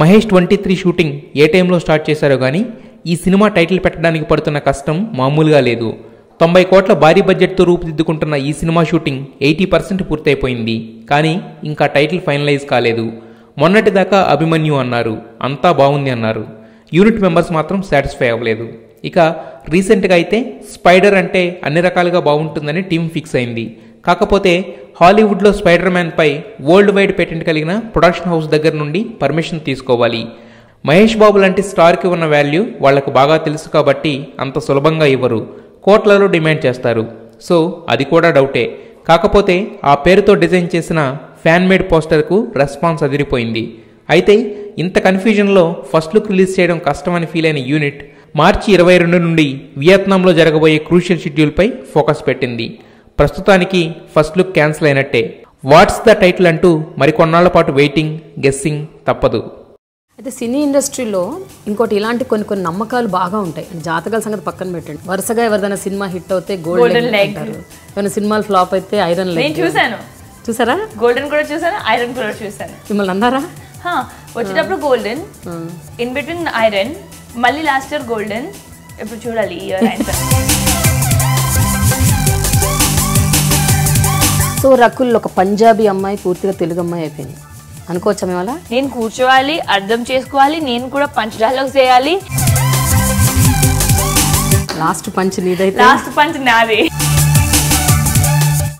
Mahesh 23 shooting ఏ టైంలో start చేశారో కానీ ఈ సినిమా టైటిల్ పెట్టడానికి పడుతున్న కష్టం మామూలుగా లేదు. 90 కోట్ల భారీ బడ్జెట్తో రూపుదిద్దుకుంటున్న ఈ సినిమా షూటింగ్ 80% పూర్తయిపోయింది. కానీ ఇంకా టైటిల్ ఫైనలైజ్ కాలేదు. మొన్నటిదాకా అభిమన్యు అన్నారు, అంతా బాగుంది అన్నారు. యూనిట్ మెంబర్స్ మాత్రం సాటిస్ఫై అవ్వలేదు. ఇక రీసెంట్గా అయితే స్పైడర్ అంటే అన్ని రకాలుగా బాగుంటుందని టీం ఫిక్స్ అయింది. కాకపోతే హాలీవుడ్లో స్పైడర్ మ్యాన్ పై వరల్డ్ వైడ్ పేటెంట్ కలిగిన ప్రొడక్షన్ హౌస్ దగ్గర నుండి పర్మిషన్ తీసుకోవాలి. మహేష్ బాబు లాంటి స్టార్కి ఉన్న వాల్యూ వాళ్లకు బాగా తెలుసు కాబట్టి అంత సులభంగా ఇవ్వరు, కోట్లలో డిమాండ్ చేస్తారు. సో అది కూడా డౌటే. కాకపోతే ఆ పేరుతో డిజైన్ చేసిన ఫ్యాన్ మేడ్ పోస్టర్కు రెస్పాన్స్ అదిరిపోయింది. అయితే ఇంత కన్ఫ్యూజన్లో ఫస్ట్ లుక్ రిలీజ్ చేయడం కష్టమని ఫీల్ అయిన యూనిట్ మార్చి 22 నుండి వియత్నాంలో జరగబోయే క్రూషియల్ షెడ్యూల్పై ఫోకస్ పెట్టింది. ప్రస్తుతానికి ఫస్ట్ లుక్ క్యాన్సిల్ అయినట్టే. వాట్స్ ద టైటిల్ అంటూ మరికొన్నాళ్ల పాటు వెయిటింగ్, గెస్సింగ్ తప్పదు. అయితే సినీ ఇండస్ట్రీలో ఇంకోటి ఇలాంటి కొన్ని నమ్మకాలు బాగా ఉంటాయి. జాతకాల సంగతి పక్కన పెట్టండి. వరుసగా ఎవరిదైనా సినిమా హిట్ అవుతే గోల్డెన్ లెగ్ అంటారు, ఏమైనా సినిమాలు ఫ్లాప్ అయితే ఐరన్ లెగ్. నేను చూసాను. చూసారా? గోల్డెన్ కూడా చూసాను, ఐరన్ కూడా చూసాను. మిమ్మల్ని అన్నారా? వచ్చేటప్పుడు గోల్డెన్, ఇన్ బిట్వీన్ ఐరన్, మళ్ళీ లాస్ట్ ఇయర్ గోల్డెన్. ఇప్పుడు చూడాలి ఈ ఇయర్ ఆన్సర్. సో రకుల్ ఒక పంజాబీ అమ్మాయి పూర్తిగా తెలుగు అమ్మాయి అయిపోయింది అనుకోవచ్చా మేము? అలా నేను కూర్చోవాలి, అర్థం చేసుకోవాలి, నేను కూడా పంచ్ డైలాగ్స్ చేయాలి. లాస్ట్ పంచ్ నీదైతే లాస్ట్ పంచ్ నాది.